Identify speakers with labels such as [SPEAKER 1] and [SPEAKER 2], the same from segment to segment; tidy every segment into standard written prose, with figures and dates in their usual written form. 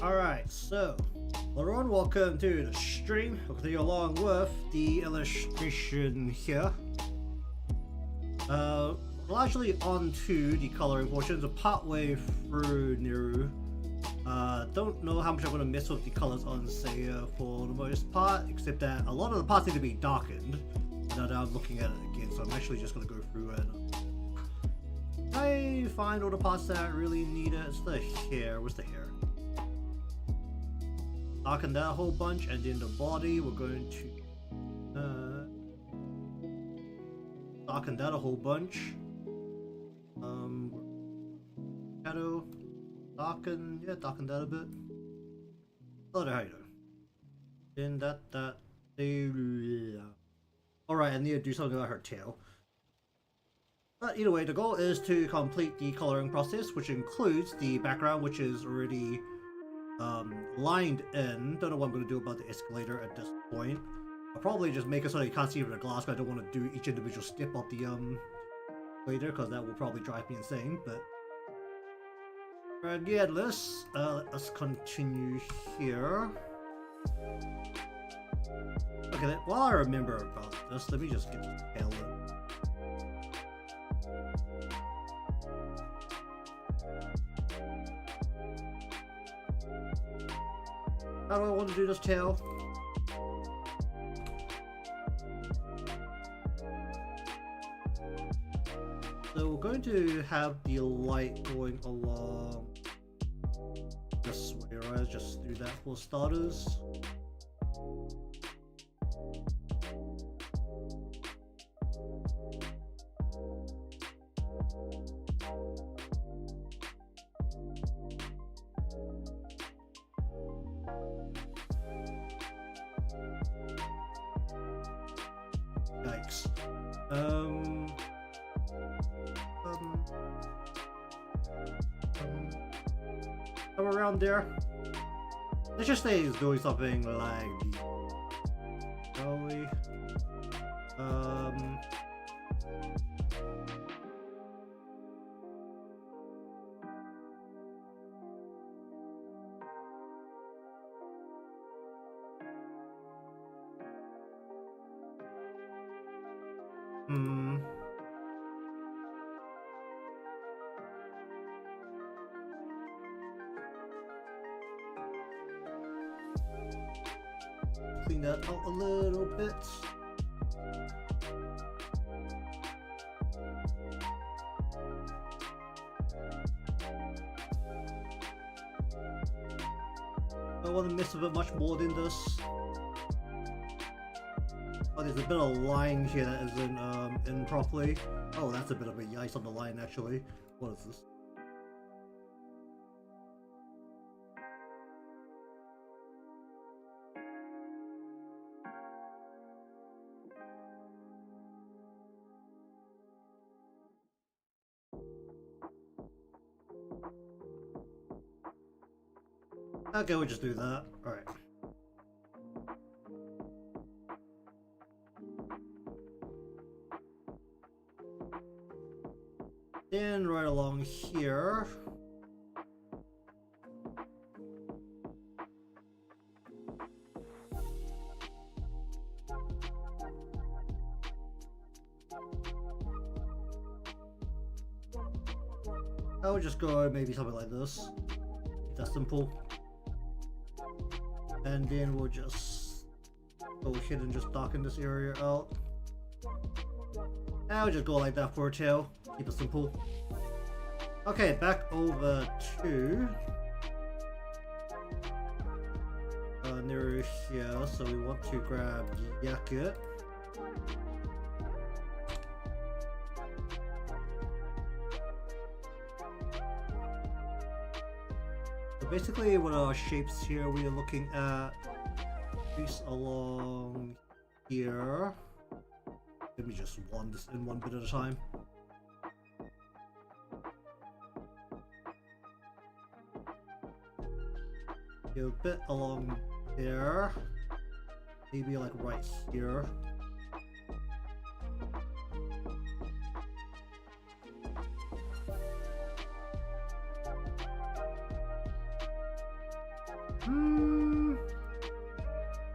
[SPEAKER 1] Alright, so hello everyone, welcome to the stream. We'll continue along with the illustration here. Largely onto the coloring portion, so partway through Neru. Don't know how much I'm going to mess with the colors on Seia for the most part, except that a lot of the parts need to be darkened. Now that I'm looking at it again, so I'm actually just going to go through and I find all the parts that I really need it. It's the hair. Where's the hair? Darken that whole bunch, and then the body we're going to darken that a whole bunch. Shadow, darken that a bit. Oh, how you doing? Then alright, I need to do something about her tail. But either way, the goal is to complete the coloring process, which includes the background, which is already lined in. Don't know what I'm going to do about the escalator at this point. I'll probably just make it so that you can't see over the glass, but I don't want to do each individual step of the escalator, because that will probably drive me insane. But regardless, let's continue here. Okay, while I remember about this, let me just get the tail in. How do I want to do this tail? So we're going to have the light going along this way, right? Just do that for starters. Yikes. Come around there. Let's just say he's doing something like the... Shall we? Clean that out a little bit. I don't want to mess with it much more than this. Oh, there's a bit of line here that isn't in properly. Oh, that's a bit of a yikes on the line actually. What is this? Okay, we'll just do that. Alright. Then right along here. I would just go maybe something like this. That's simple. And then we'll just go ahead and just darken this area out. And we'll just go like that for a tail. Keep it simple. Okay, back over to Neru here. So we want to grab the jacket. So basically, what our shapes here we are looking at piece along here. Let me just wand this in one bit at a time. Go a bit along there. Maybe like right here.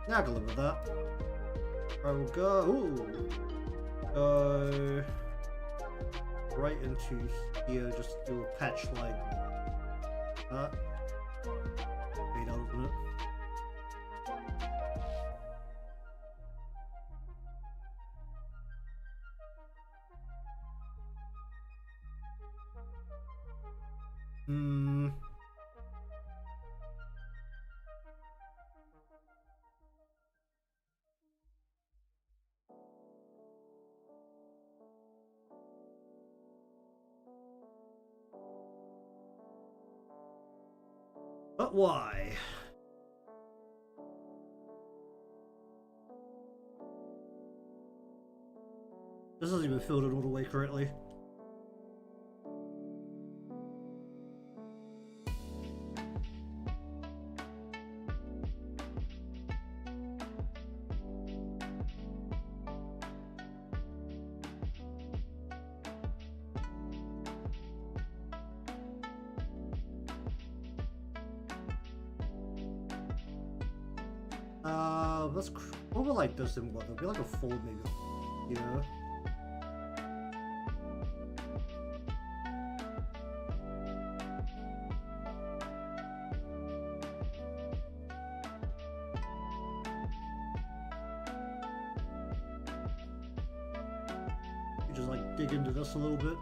[SPEAKER 1] Yeah, I can live with that. I will go. Ooh, go right into here. Just do a patch like that. Fade out, isn't it? Hmm. But why? This hasn't even filled it all the way correctly. Let's overlay this in what? There'll be like a fold maybe. Yeah. You just like dig into this a little bit.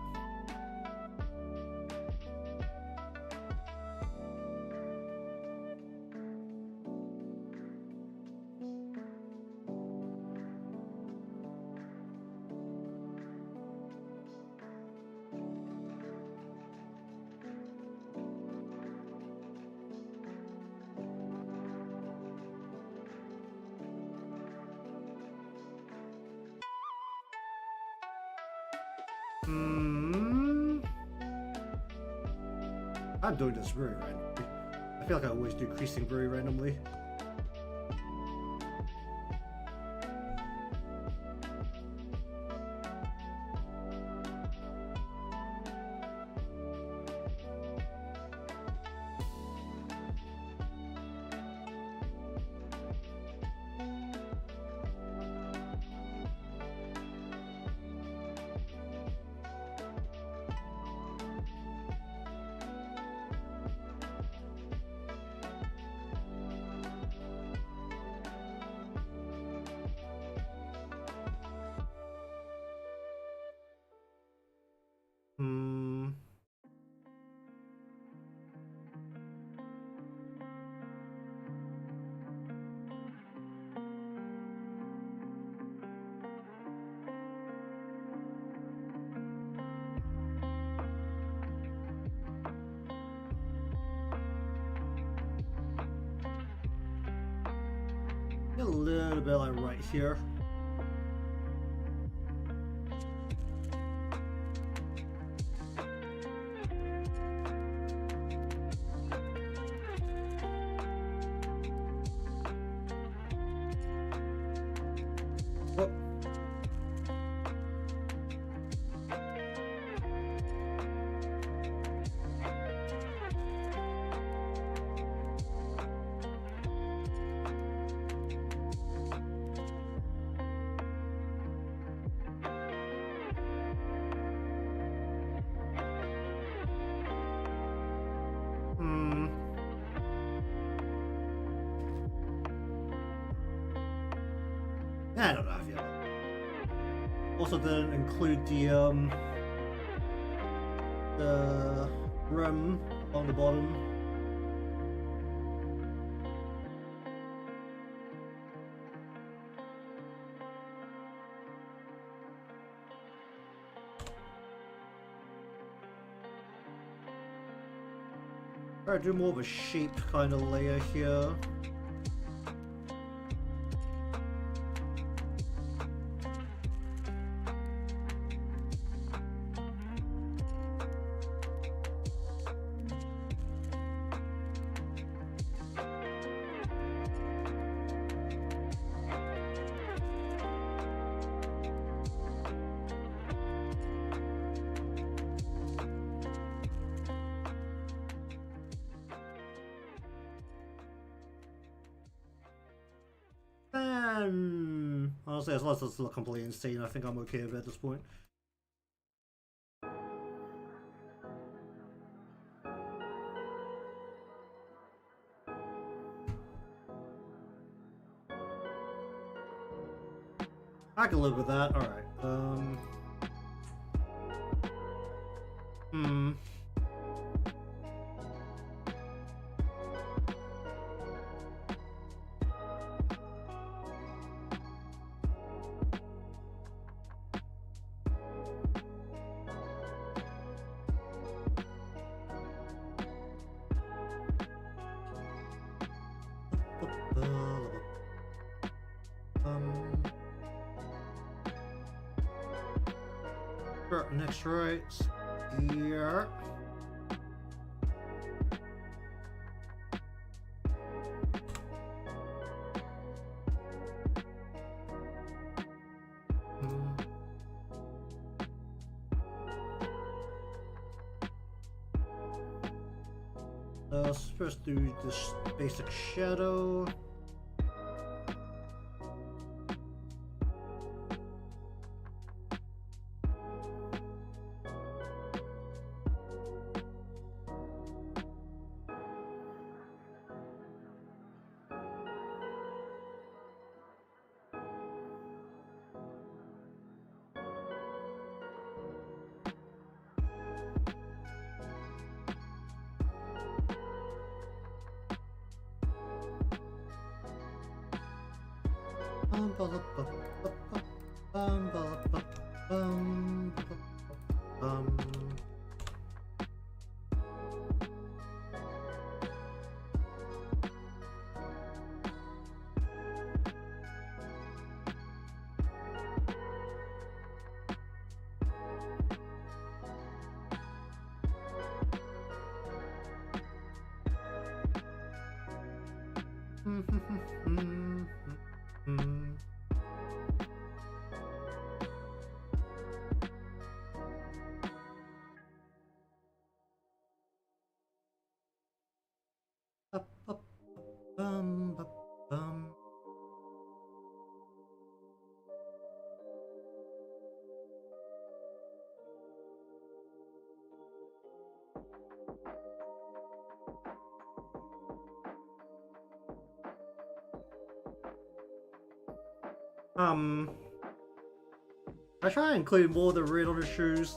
[SPEAKER 1] I'm doing this very randomly. I feel like I always do creasing very randomly. A little bit like right here. Whoop. I don't know how I feel. Also didn't include the rim on the bottom. Alright, do more of a shape kind of layer here. Honestly, as long as it's not completely insane, I think I'm okay with it at this point. I can live with that. Alright. Hmm. Next right here. First do this basic shadow. I try to include more of the red on the shoes.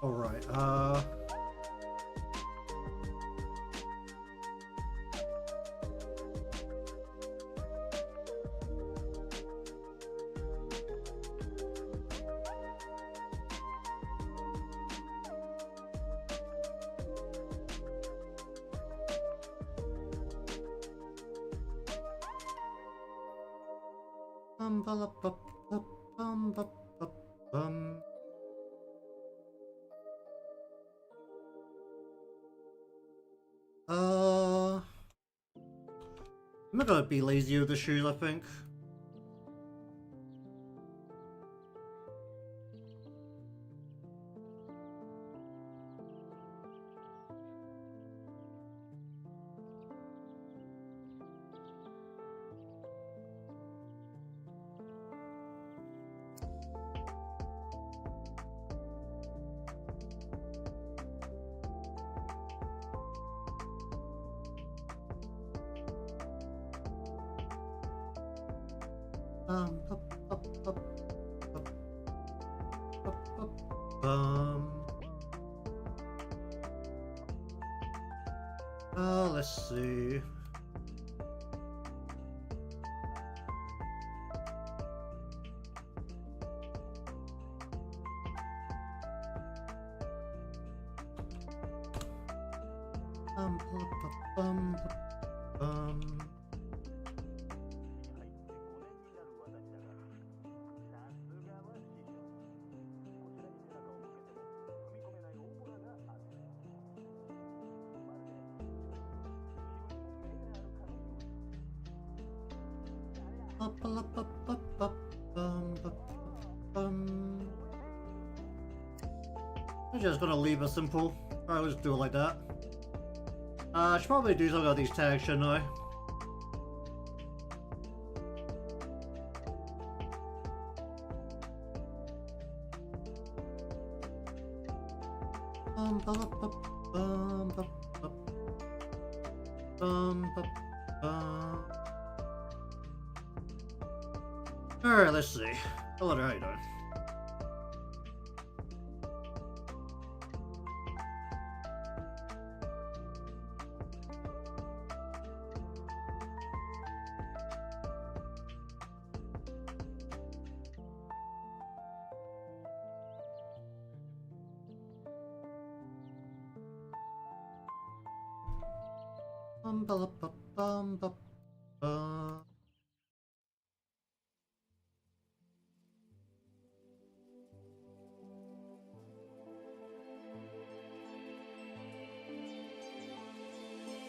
[SPEAKER 1] Alright, I'm not gonna be lazy with the shoes, I think. Up, up, up, up, up, up, let's see. I'm just gonna leave it simple. Alright, let's do it like that. I should probably do something about these tags, shouldn't I? Alright, let's see. Hello there, how you doing?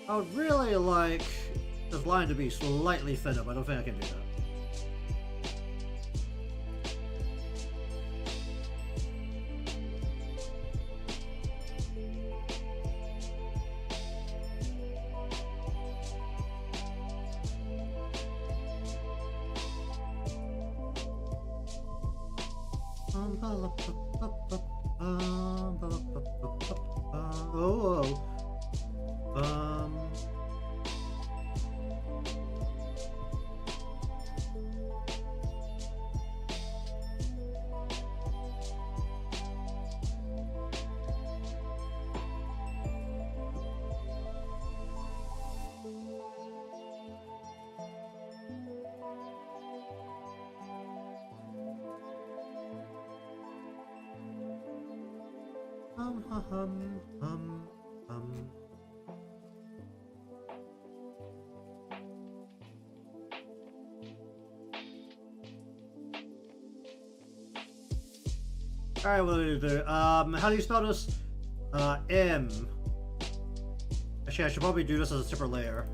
[SPEAKER 1] I would really like this line to be slightly thinner, but I don't think I can do that. Alright, what do we do? How do you spell this? M. Actually, I should probably do this as a separate layer.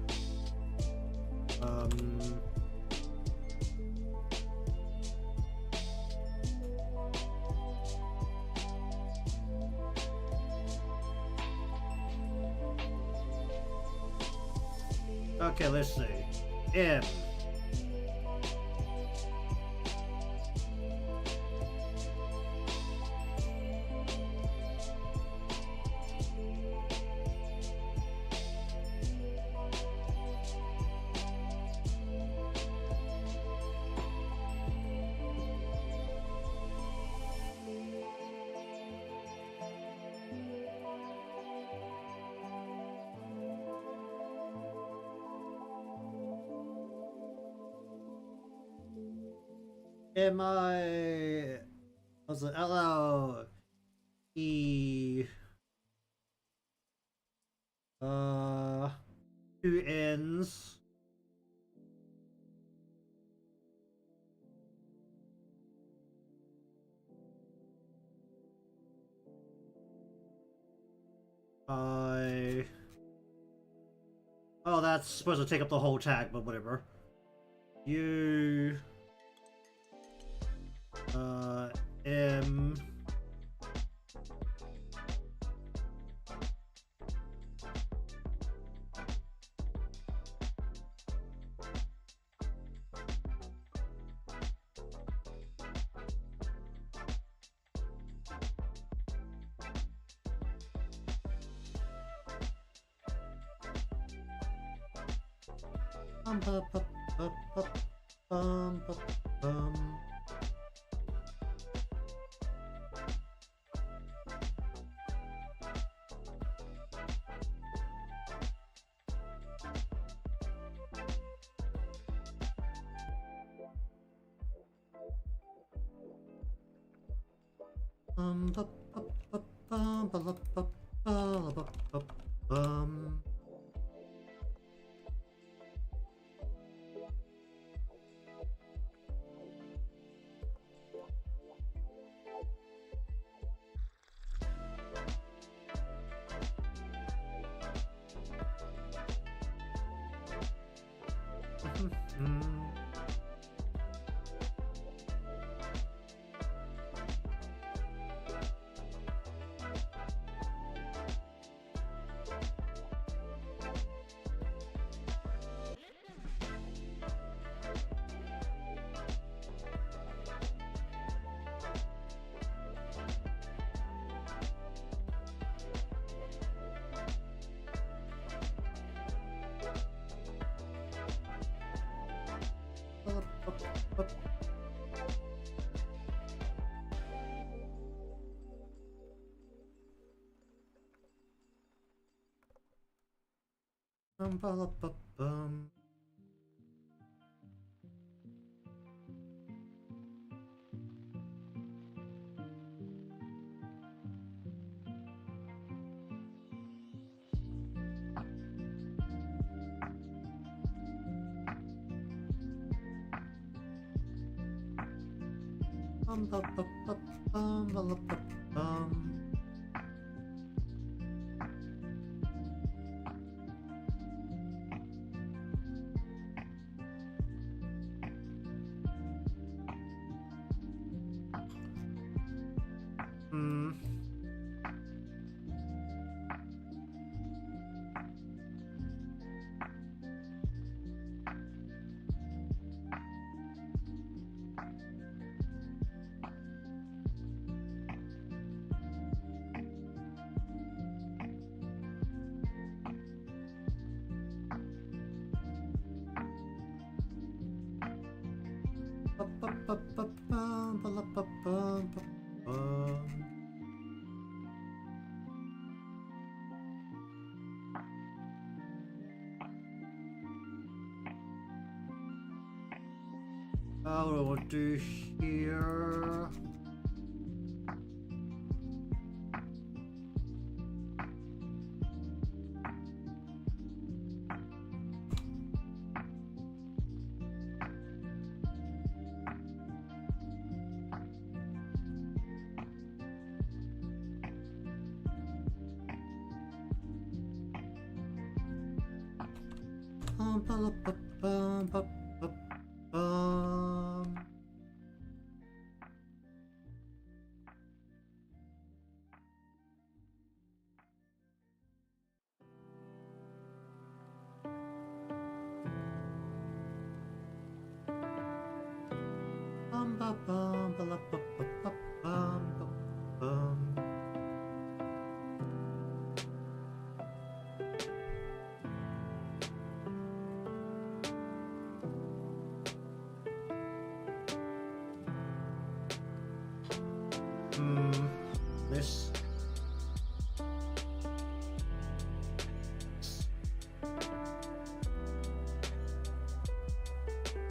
[SPEAKER 1] Okay, let's see. M. M I what's it? L L E 2 N's. Oh, that's supposed to take up the whole tag, but whatever. U M What do I want to do here? This.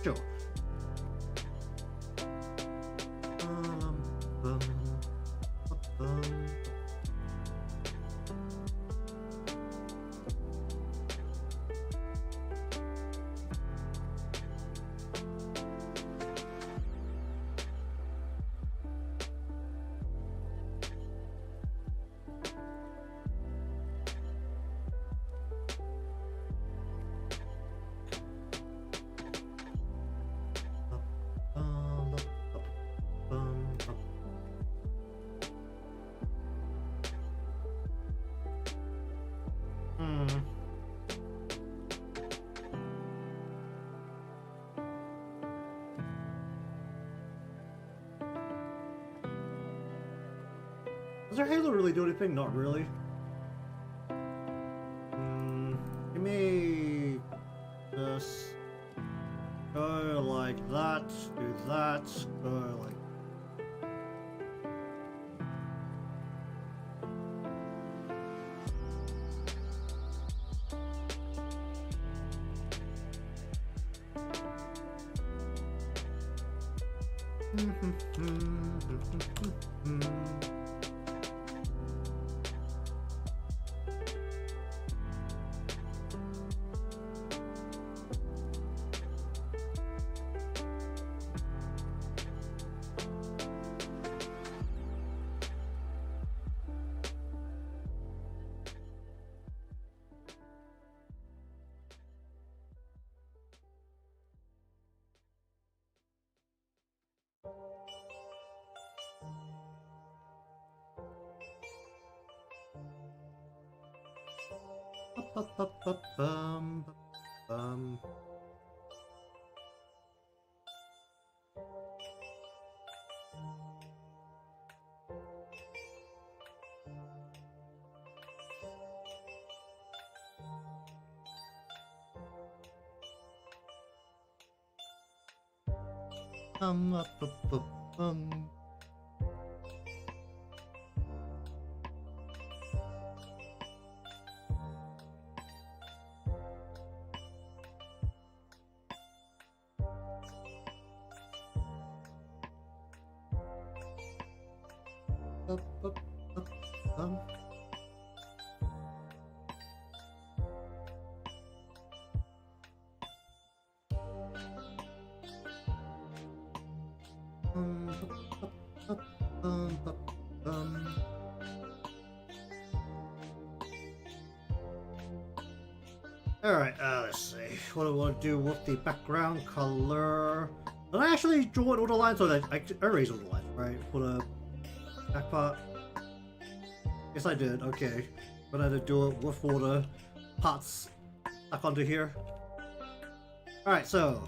[SPEAKER 1] Sure. Does our Halo really do anything? Not really. Give me this. Go like that, do that. Alright, let's see. What do I want to do with the background color? Did I actually draw all the lines or did I erase all the lines, right? For the back part? Yes, I did. Okay. But I had to do it with all the parts stuck onto here. Alright, so...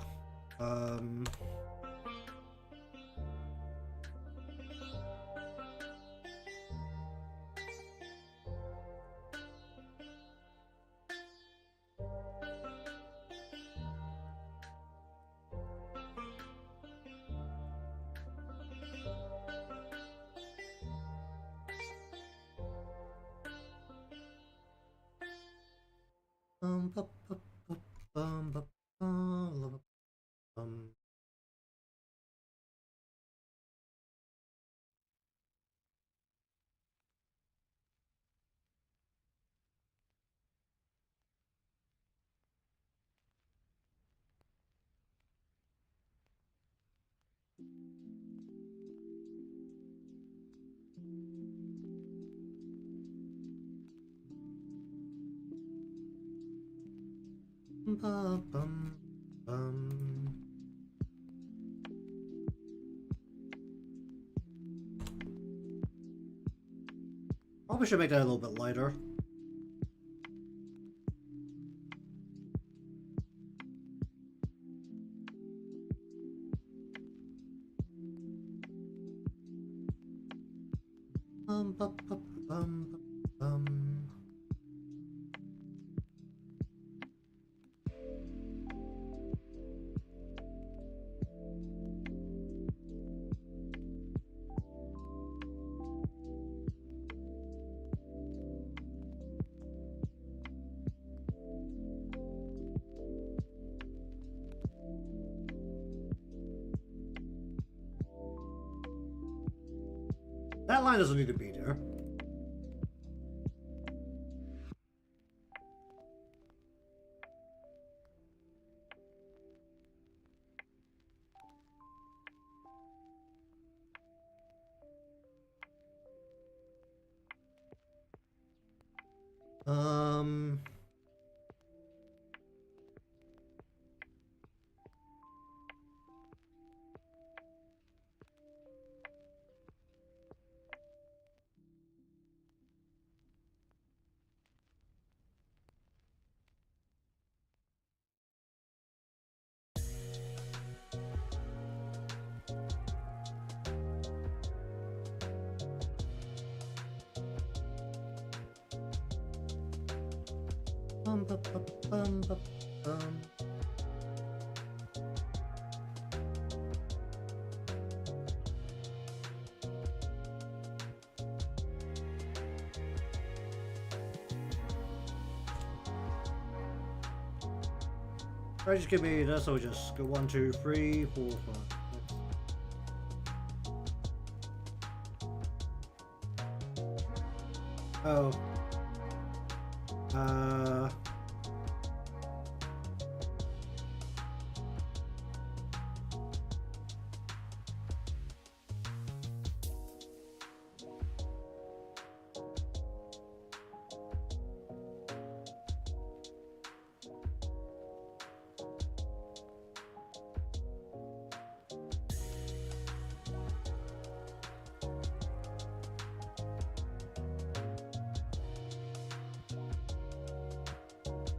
[SPEAKER 1] Probably should make that a little bit lighter. That line doesn't need to be there. Alright, just give me this, so just go 1, 2, 3, 4, 5, 6. Oh. Uh.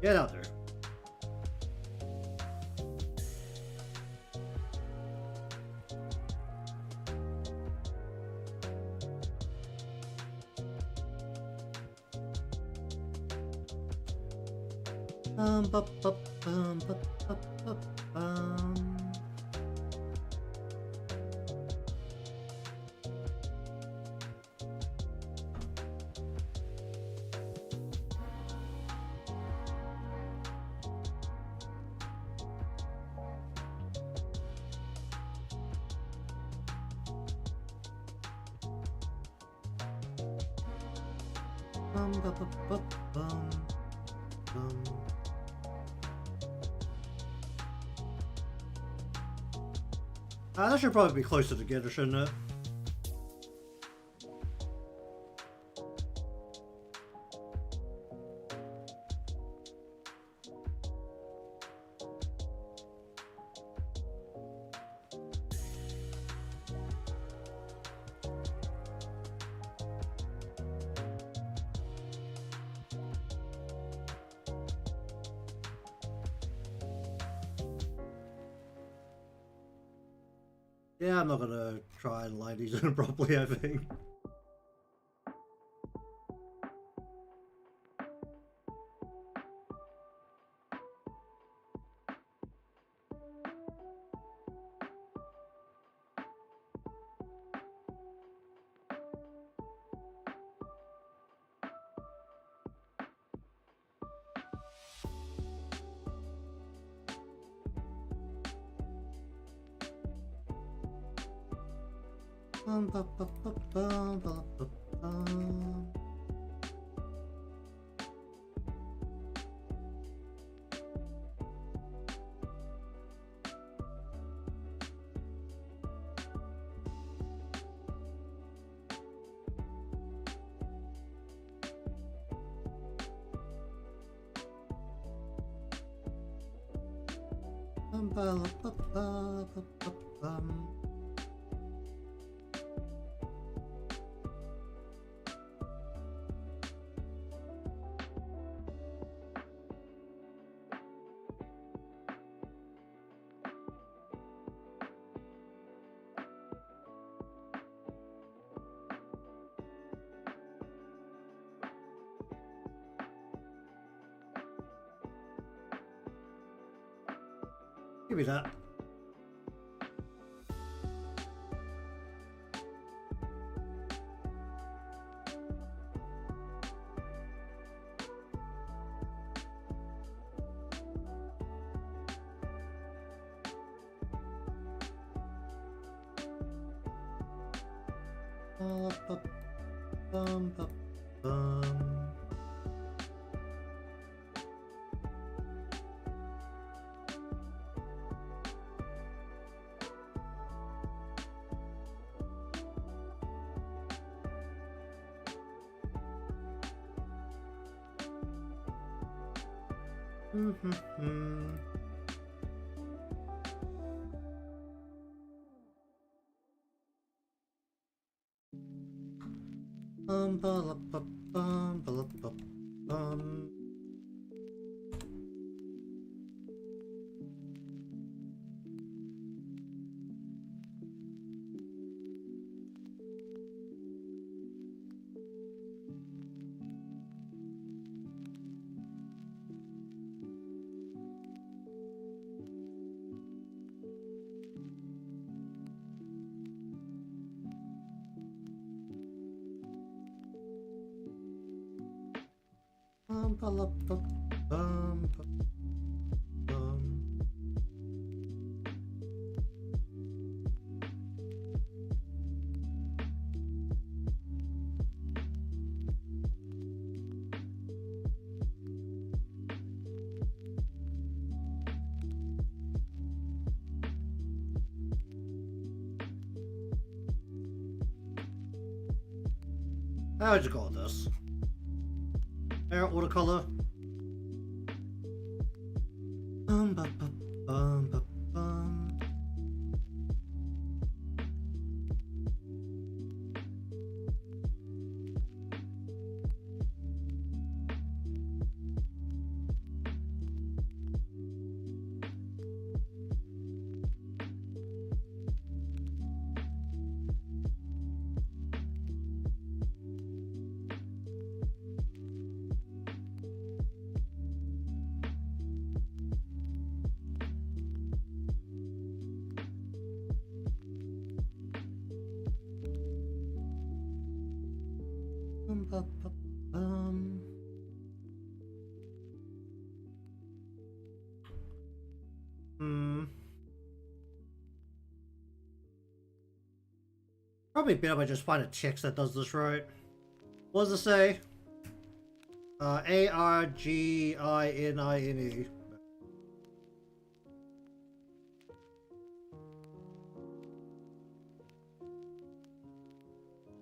[SPEAKER 1] Get out there. Bup, bup, bup, bup, bup, bup, bup, bup, bum. That should probably be closer together, shouldn't it? Yeah, I'm not gonna try and line these in properly, I think. Bum, bum, bum, bum, bum, bum, bum. Bum, bum, bum, bum, bum, bum. Give me that. Bum, bum, bum. Mm-hmm. Ba ba bum ba ba bum. Ba ba bum ba bum. How would you call this? Air watercolor. Bum, bum, bum, bum, bum, bum. Bum, bum, bum, bum. Probably better if I just find a text that does this right. What does it say? Arginine.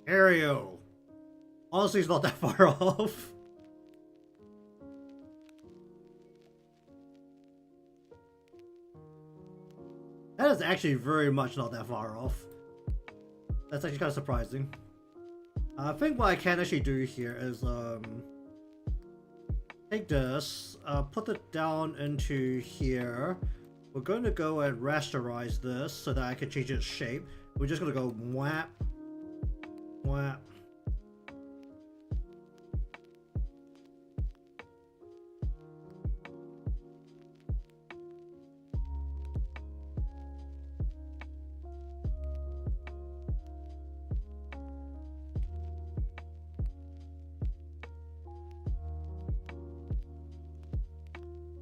[SPEAKER 1] Aerial. Honestly, it's not that far off. That is actually very much not that far off. That's actually kind of surprising. I think what I can actually do here is take this, put it down into here. We're going to go and rasterize this so that I can change its shape. We're just going to go whap, whap.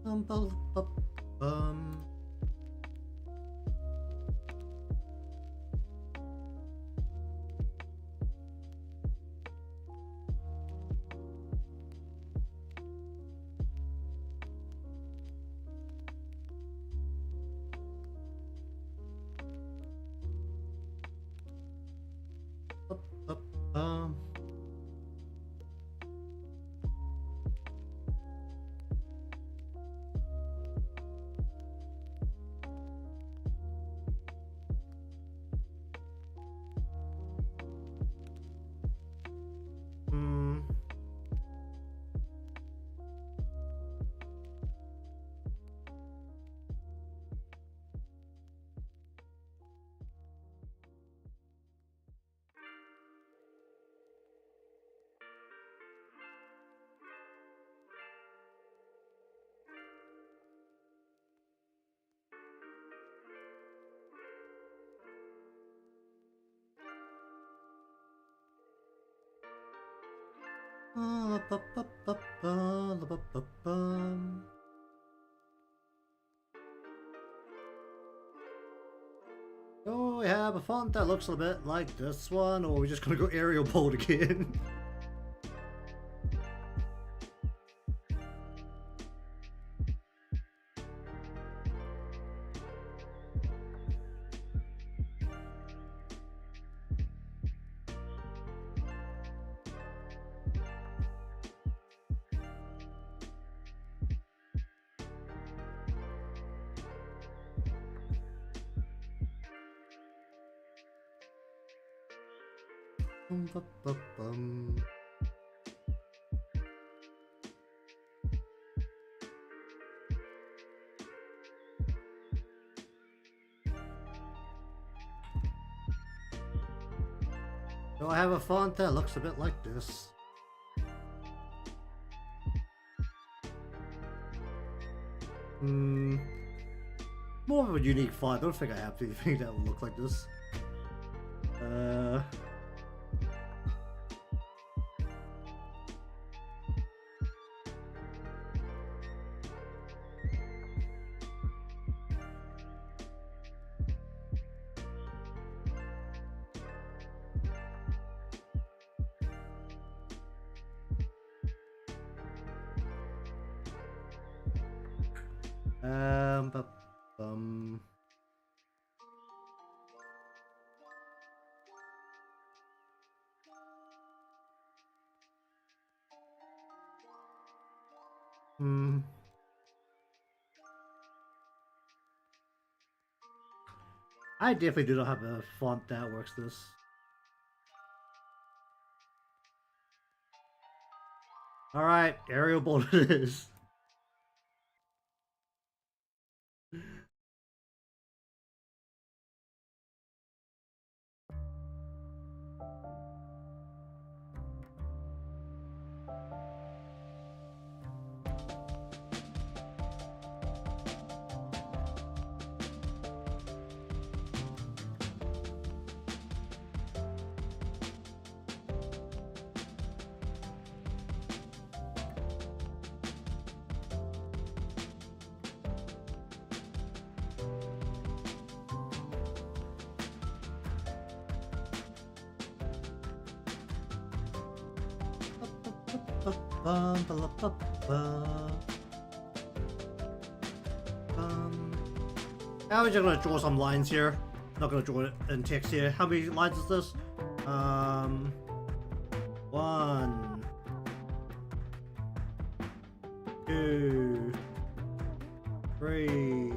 [SPEAKER 1] Bum, bum, bum. Bum, bum, bum. Oh, we have a font that looks a bit like this one, or we're just gonna go Arial bold again. So I have a font that looks a bit like this. More of a unique font. I don't think I have anything that will look like this. Bum. Hmm. I definitely do not have a font that works this. Alright, Arial bold it is. Now we're just gonna draw some lines here. Not gonna draw it in text here. How many lines is this? 1, 2, 3.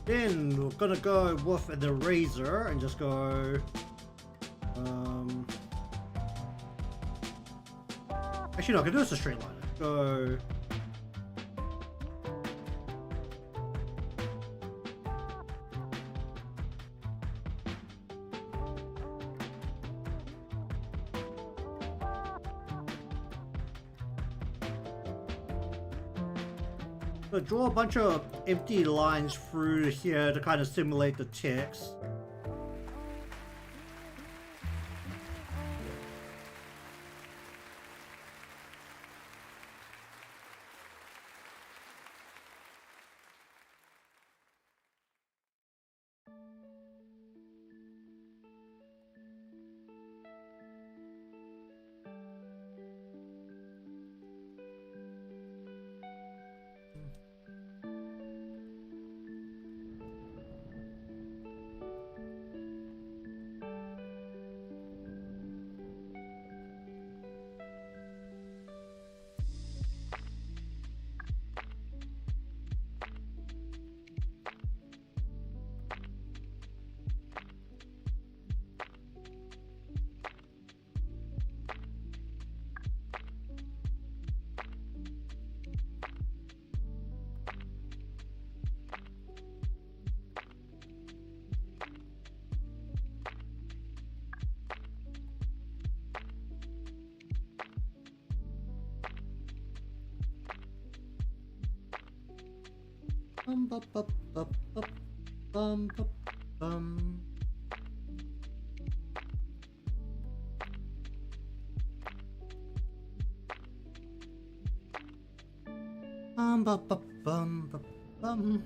[SPEAKER 1] Then we're gonna go with the razor and just go. Actually, no, I can do this a straight line. Go. So draw a bunch of empty lines through here to kind of simulate the text. Bum, bum, bum, bum, bum, bum, bum, bum. Bum, bum, bum, bum, bum, bum.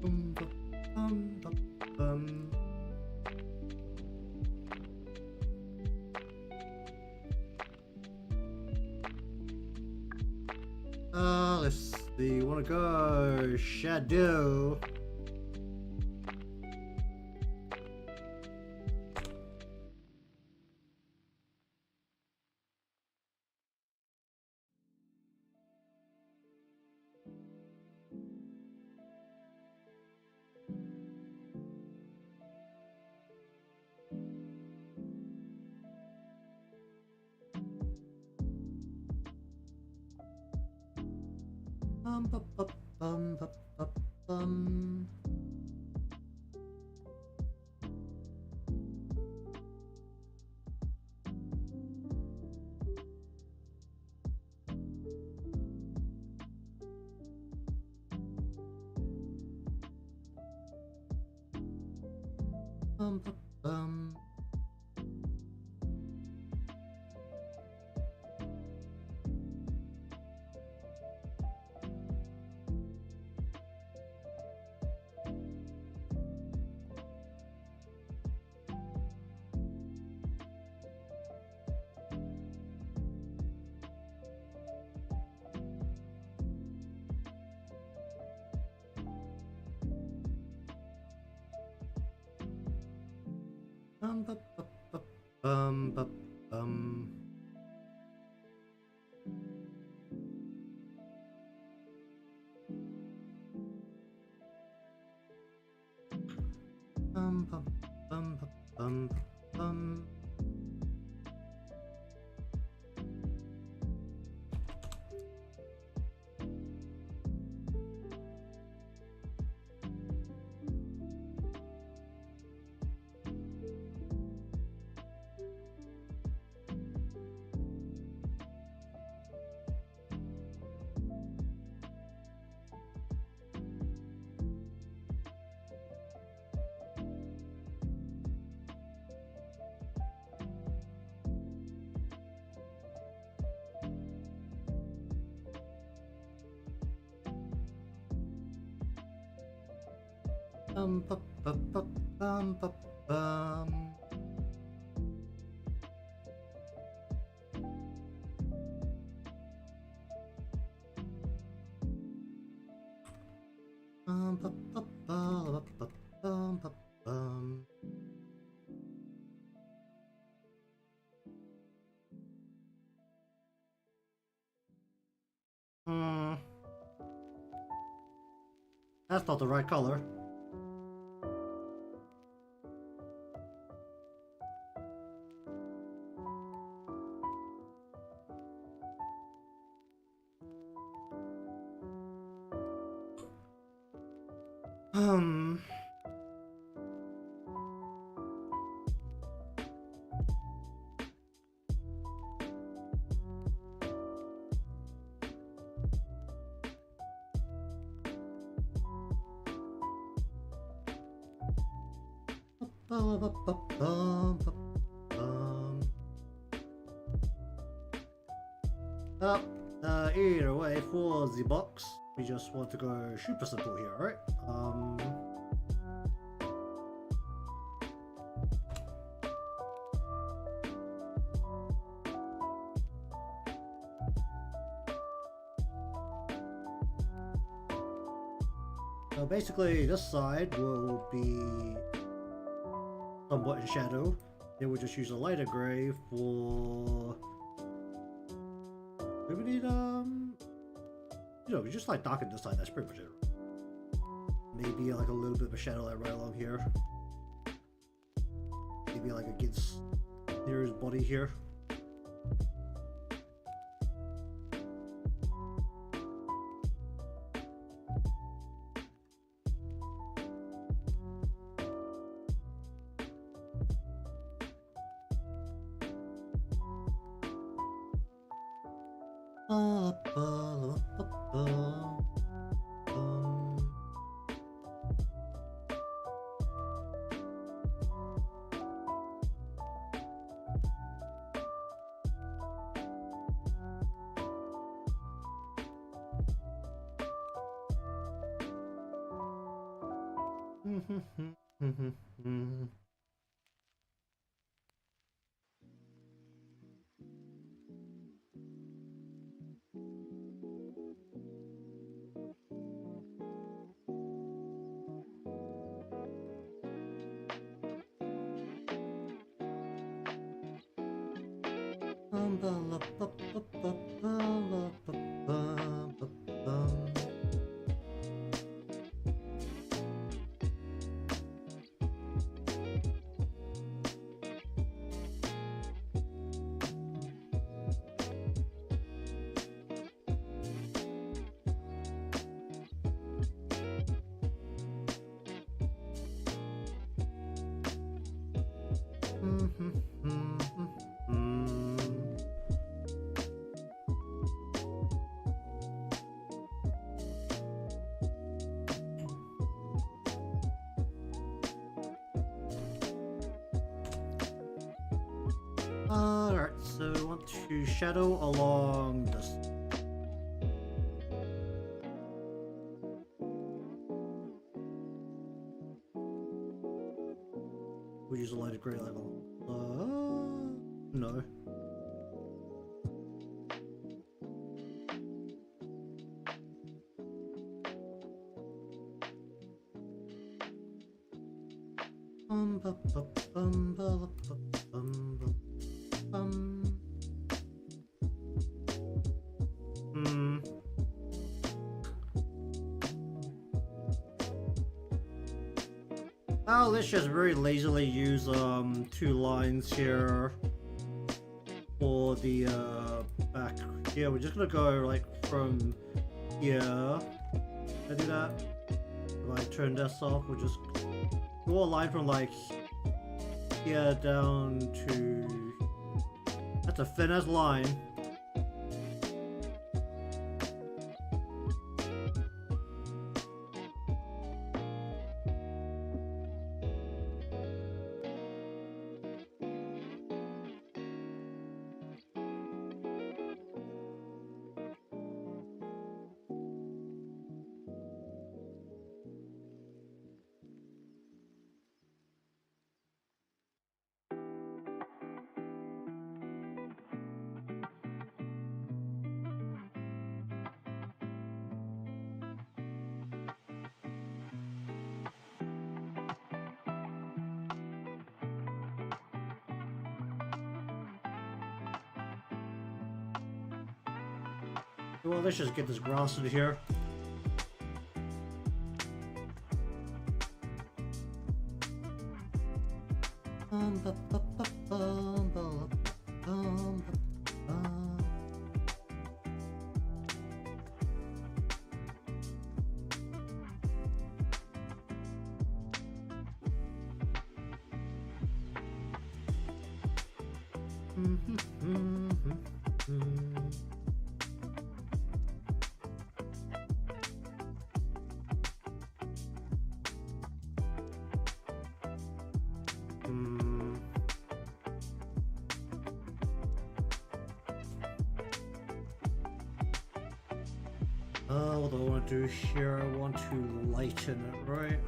[SPEAKER 1] Bum, bum, bum, bum, bum. Let's see. Wanna go shadow? Bum, bum, bum, bum, bum, bum. Bum, bum, bum. Bum, bum, bum, bum, bum, bum. Bum, bum, bum, bum, bum. Bum, bum, bum, bum, bum, bum, bum. Bum, bum, bum, bum, bum, bum, bum, bum. Hmm, that's not the right color. Hmm. Bum, bum, bum, bum, bum, bum. Well, either way, for the box, we just want to go super simple here, right? So basically, this side will be somewhat in shadow. Then we'll just use a lighter gray for. Do we need we just like darken this side. That's pretty much it. Maybe like a little bit of a shadow like right along here. Maybe like against Neru's body here. Alright, so we want to shadow along this. We use a lighter gray level. No. Oh, let's just very lazily use 2 lines here for the back. Yeah, we're just gonna go like from here. Can I do that? If I turn this off, we'll just go a line from like here down to. That's a thinnest line. Well, let's just get this grass into here. What do I want to do here? I want to lighten it, right?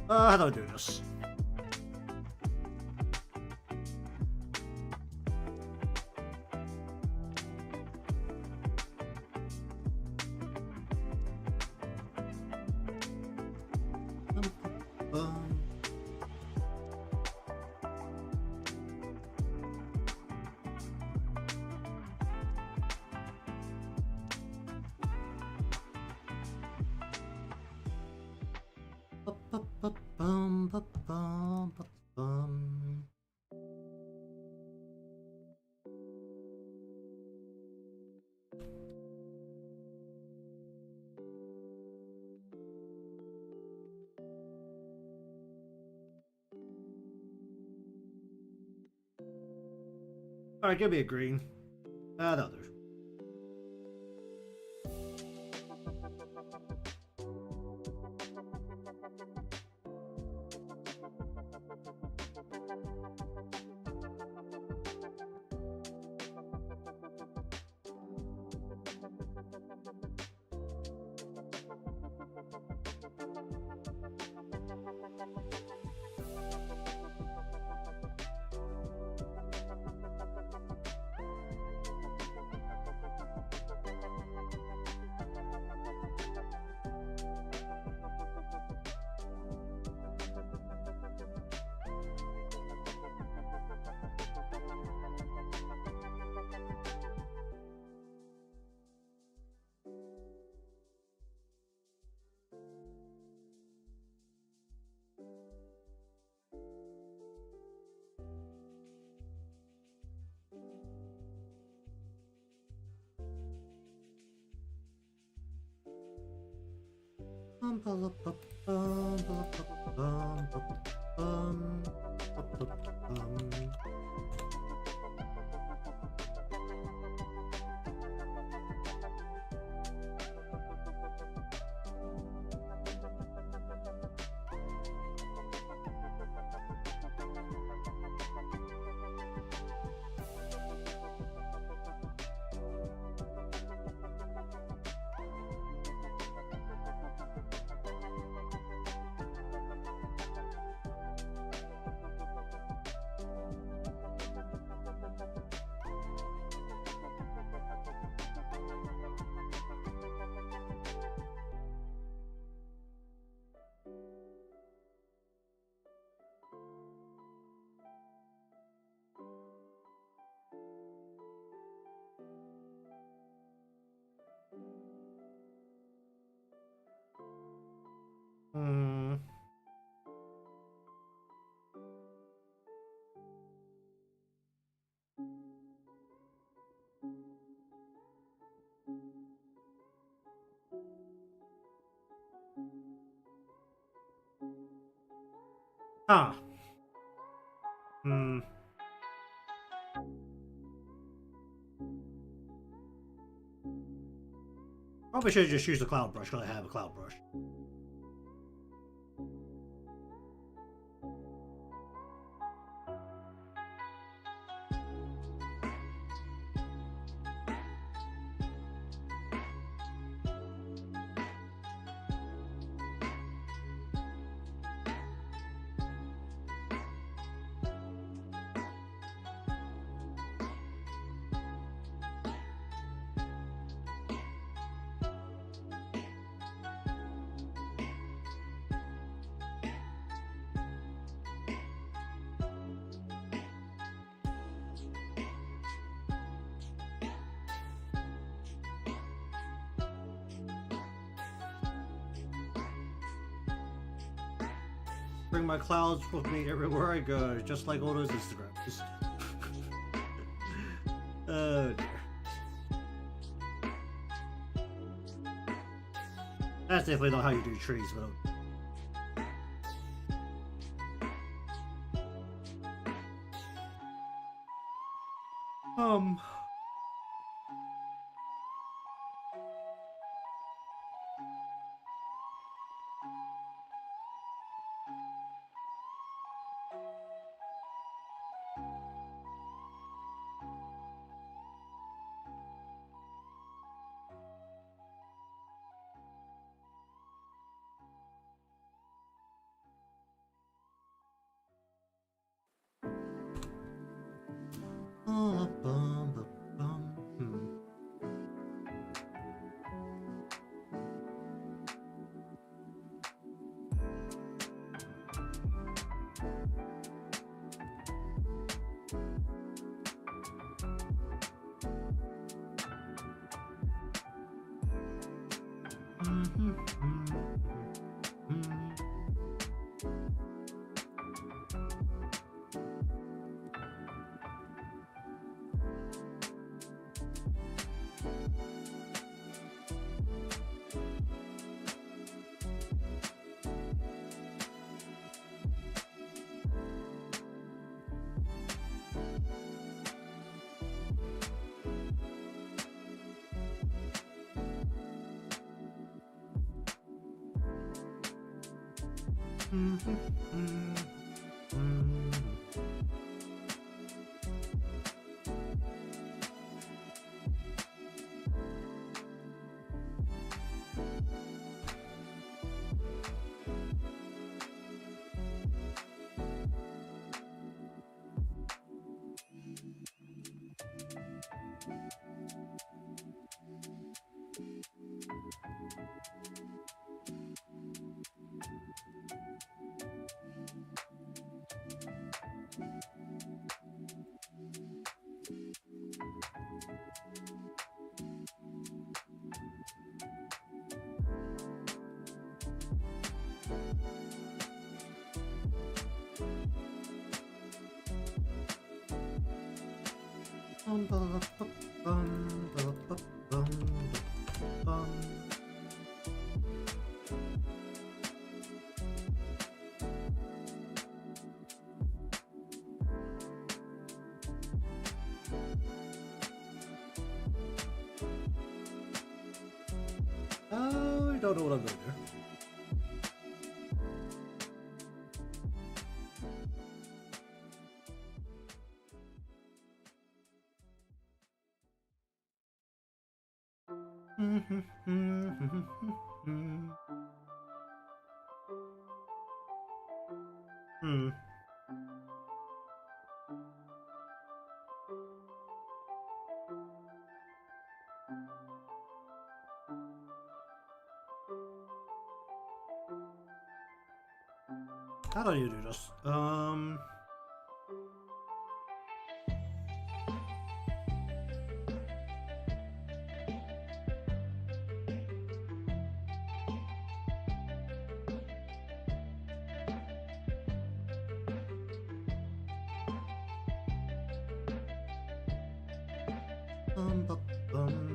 [SPEAKER 1] How do I do this? Alright, give me a green. That'll do. Hmm. Ah. Hmm. Probably should have just used the cloud brush because I have a cloud brush. Bring my clouds with me everywhere I go, just like all those Instagrams. Oh dear. That's definitely not how you do trees, but don't know what I'm doing there. How do you do this? Bum, bum.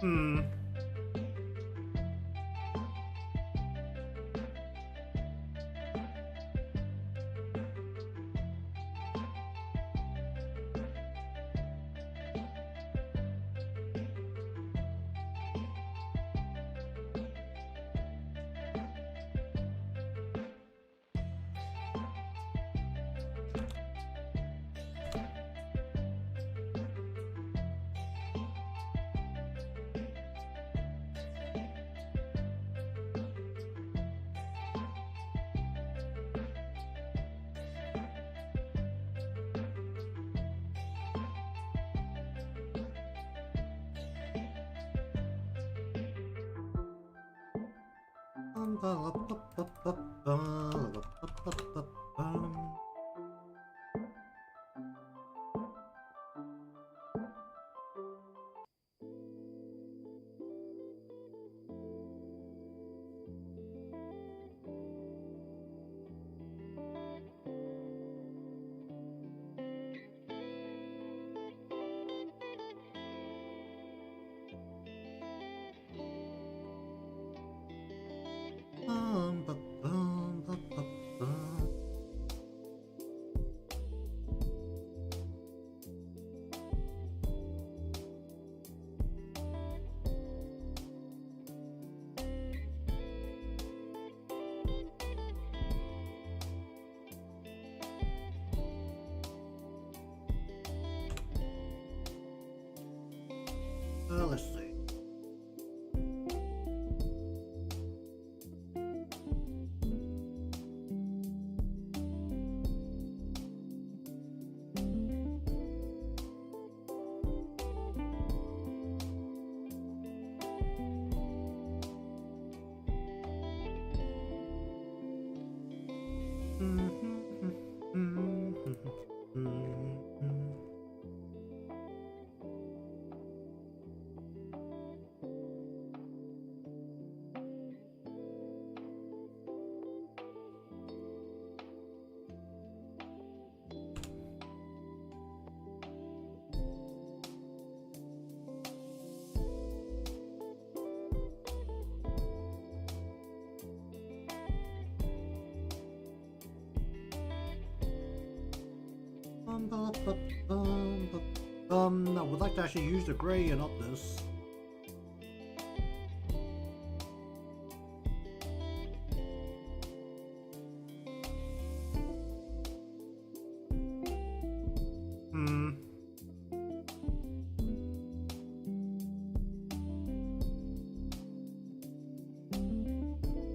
[SPEAKER 1] Hmm. Let's see. I would like to actually use the gray and up this.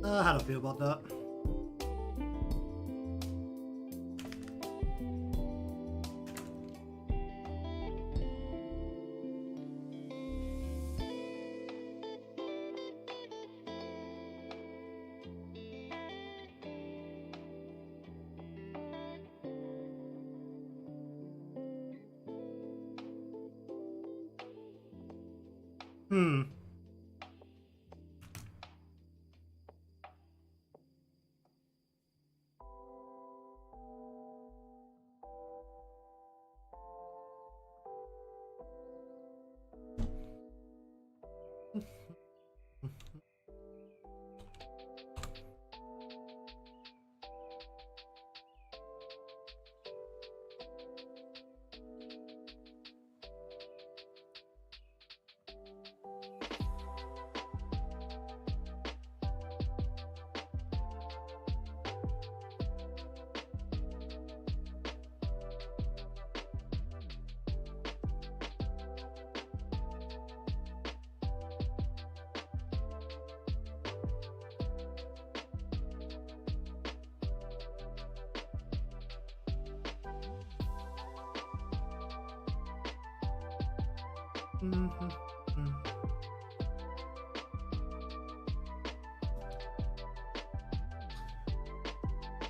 [SPEAKER 1] How do I feel about that? Hmm.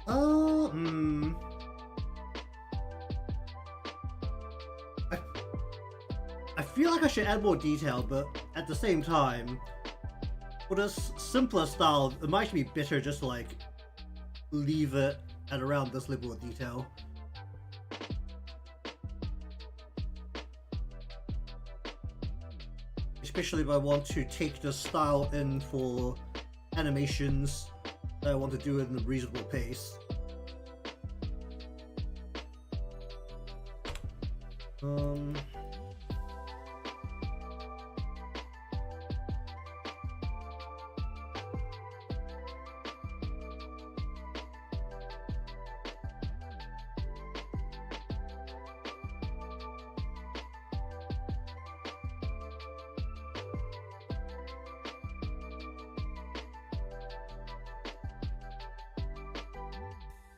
[SPEAKER 1] Oh, I, I feel like I should add more detail, but at the same time, for this simpler style, it might be better just to like leave it at around this level of detail. Especially if I want to take the style in for animations that I want to do it in a reasonable pace.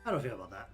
[SPEAKER 1] How do I feel about that?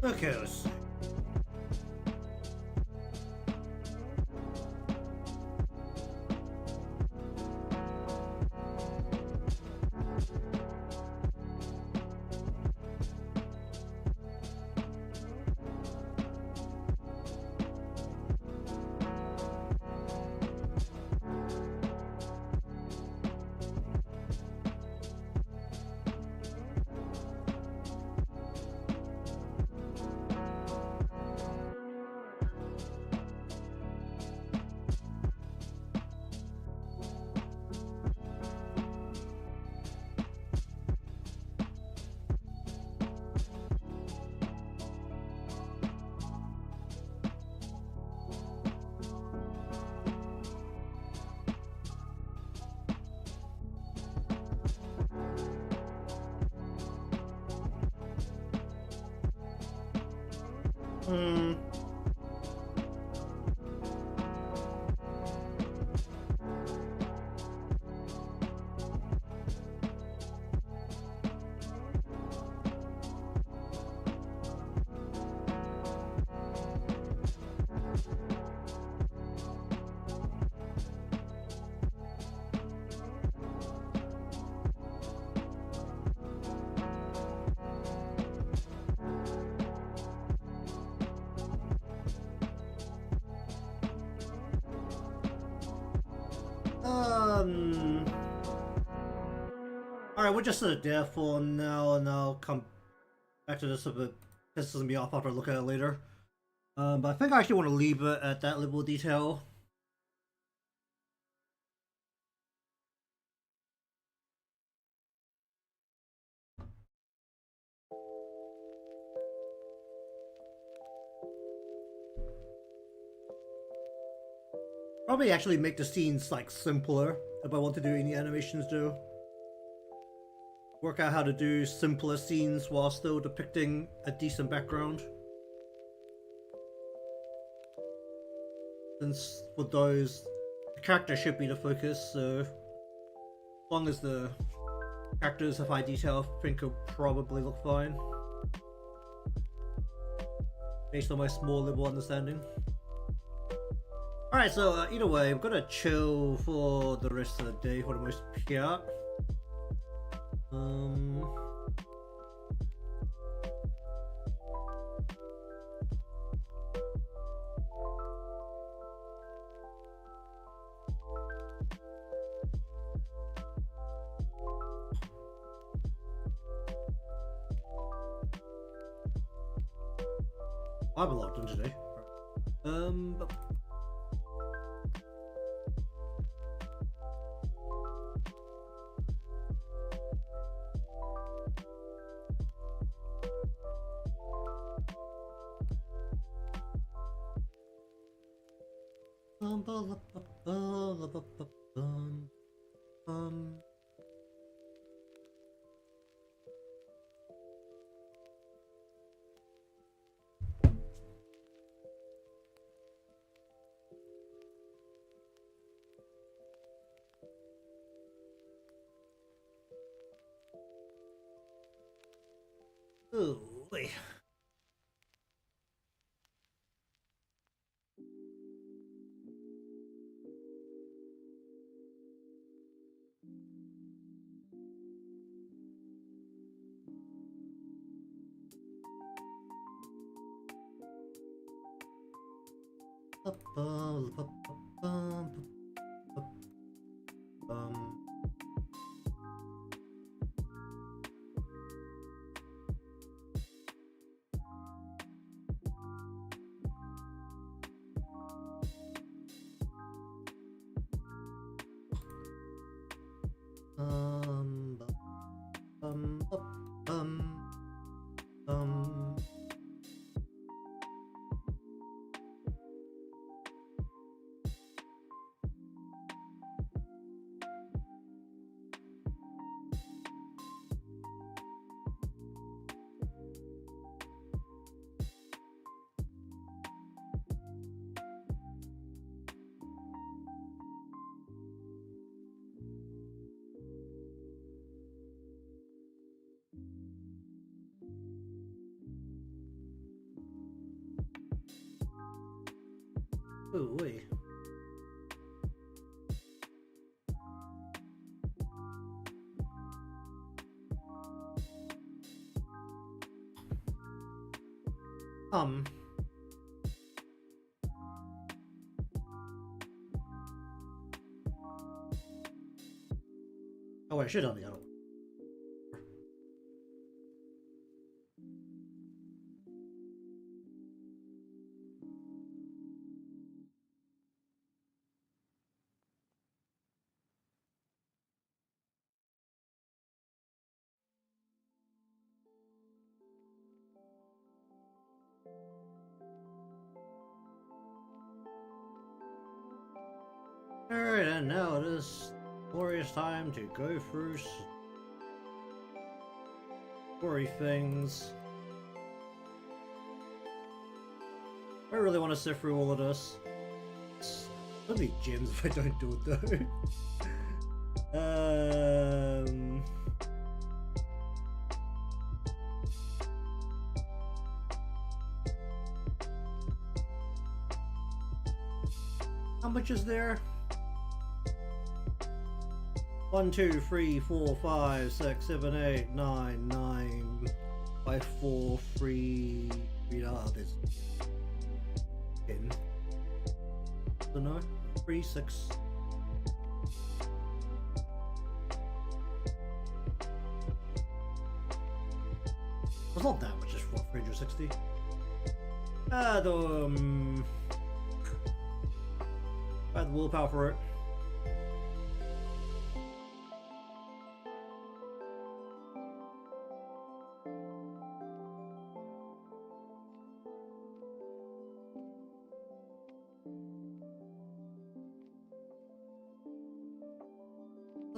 [SPEAKER 1] Okay, let's see. Hmm. Alright, we'll just set it there for now, and I'll come back to this if it pisses me off after I look at it later. But I think I actually want to leave it at that level of detail. Probably actually make the scenes like simpler if I want to do any animations though. Work out how to do simpler scenes while still depicting a decent background. Since for those, the character should be the focus, so as long as the characters have high detail, I think it'll probably look fine. Based on my small level understanding. Alright, so either way, I'm gonna chill for the rest of the day for the most part. I'm logged in today. Oh, wait. Oh, wait. Oh, I should have the other one. Alright, and now it is glorious time to go through story things. I really want to sit through all of this. It's gonna be gems if I don't do it though. How much is there? 1, 2, 3, 4, 5, 6, 7, 8, 9, 9, 5, 4, 3, 3, there's 10. So no, 3, 6. It's not that much, just what, 360? I had the willpower for it.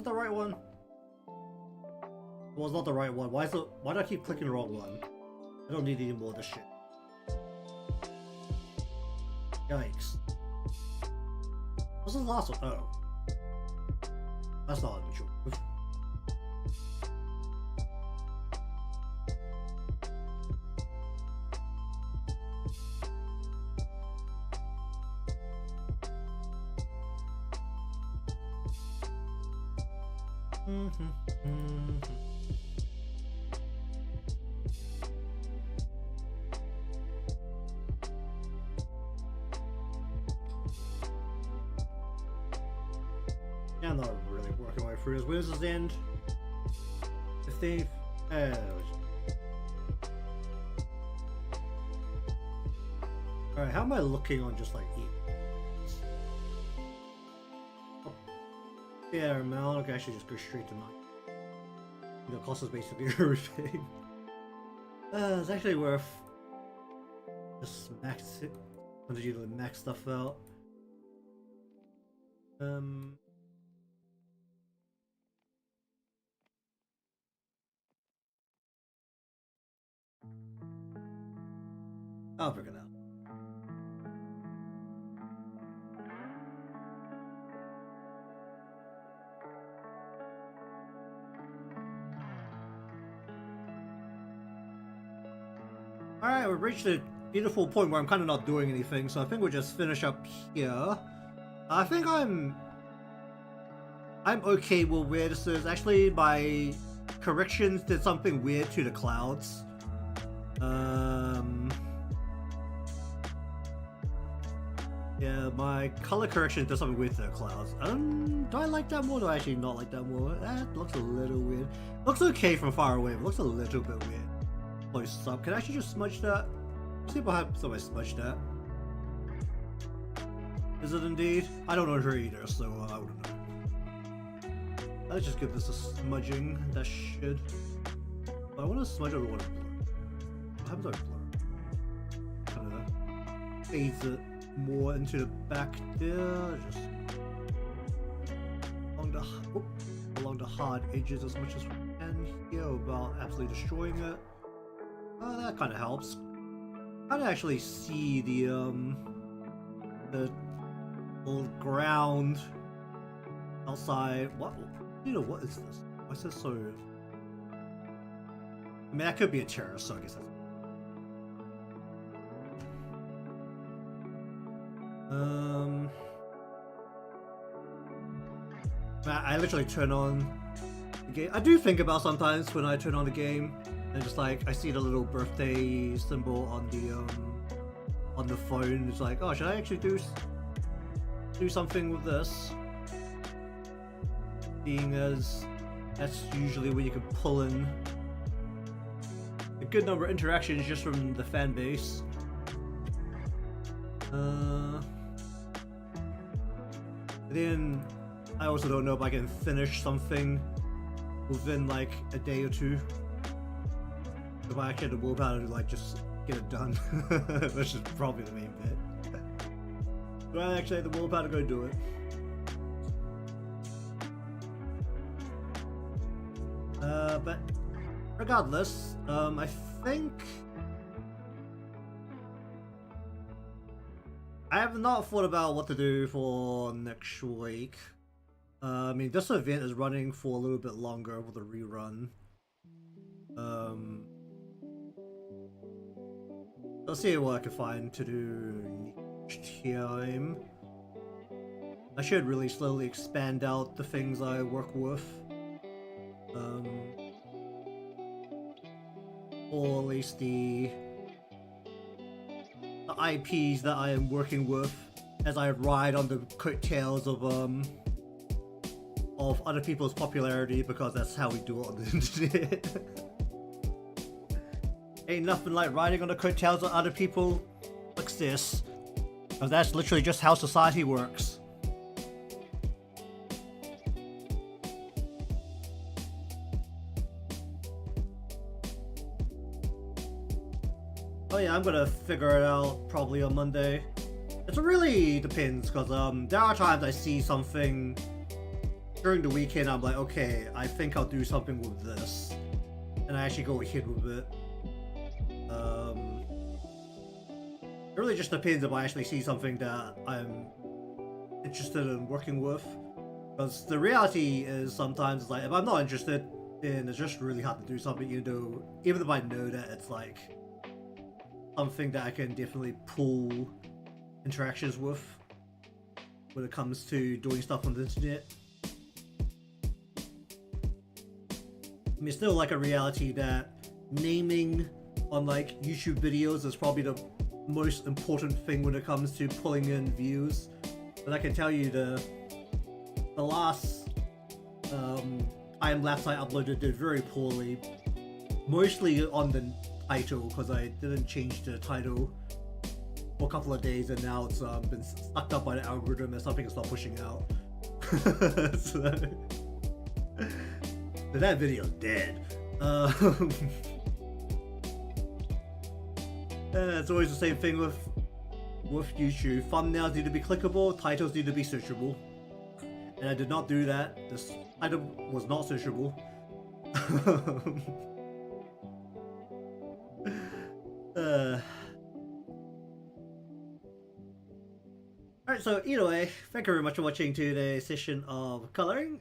[SPEAKER 1] that the right one? Well, it's not the right one. Why do I keep clicking the wrong one? I don't need any more of this shit. Yikes. What's the last one? Oh. That's not unusual. Yeah, I'm not really working my way through this. Where's this end? 15th? Alright, how am I looking on just like fair amount? Okay, I should just go straight to 9. The cost is basically everything. It's actually worth just max it. I'm gonna do the max stuff out. I'll figure it out. Alright, we've reached a beautiful point where I'm kind of not doing anything, so I think we'll just finish up here. I think I'm okay with where this is. Actually, my corrections did something weird to the clouds. Yeah, my color correction does something weird to the clouds. Do I like that more or do I actually not like that more? That looks a little weird. Looks okay from far away, but looks a little bit weird. Close up. Can I actually just smudge that? See if I have somebody smudge that. Is it indeed? I don't know her either, so I wouldn't know. Let's just give this a smudging. That should. But I want to smudge it or want to blur. What happens if I blur? Kind of fades it more into the back there. Just along the hard edges as much as we can here without absolutely destroying it. That kind of helps. Kind of actually see the little ground outside. What? You know, what is this? Why is this so? I mean, that could be a terrorist, so I guess that's. I literally turn on the game. I do think about sometimes when I turn on the game and just like I see the little birthday symbol on the phone. It's like, oh, should I actually do something with this? Being as that's usually where you can pull in a good number of interactions just from the fan base. Then I also don't know if I can finish something within like a day or two. If I actually had the willpower to like just get it done, which is probably the main bit. Do I actually have the willpower to go do it? But regardless, I think I have not thought about what to do for next week. I mean, this event is running for a little bit longer with a rerun. Let's see what I can find to do next time. I should really slowly expand out the things I work with. Or at least the IPs that I am working with as I ride on the coattails of other people's popularity, because that's how we do it on the internet. Ain't nothing like riding on the coattails of other people like this, because that's literally just how society works. Oh yeah, I'm gonna figure it out probably on Monday. It really depends, because there are times I see something during the weekend, I'm like, okay, I think I'll do something with this, and I actually go ahead with it. It really just depends if I actually see something that I'm interested in working with. Because the reality is sometimes like if I'm not interested, then it's just really hard to do something. Even if I know that it's like something that I can definitely pull interactions with when it comes to doing stuff on the internet. I mean, still like a reality that naming on like YouTube videos is probably the most important thing when it comes to pulling in views. But I can tell you the last time lapse I uploaded did very poorly, mostly on the title because I didn't change the title for a couple of days, and now it's been sucked up by the algorithm and something is not pushing out. so that video's dead. It's always the same thing with YouTube. Thumbnails need to be clickable, titles need to be searchable. And I did not do that. This item was not searchable. Alright, so either way, thank you very much for watching today's session of coloring.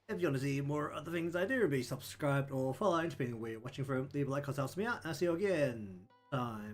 [SPEAKER 1] If you want to see more of the things I do, be subscribed or following, depending on where you're watching from. Leave a like, cause it helps me out, and I'll see you again time.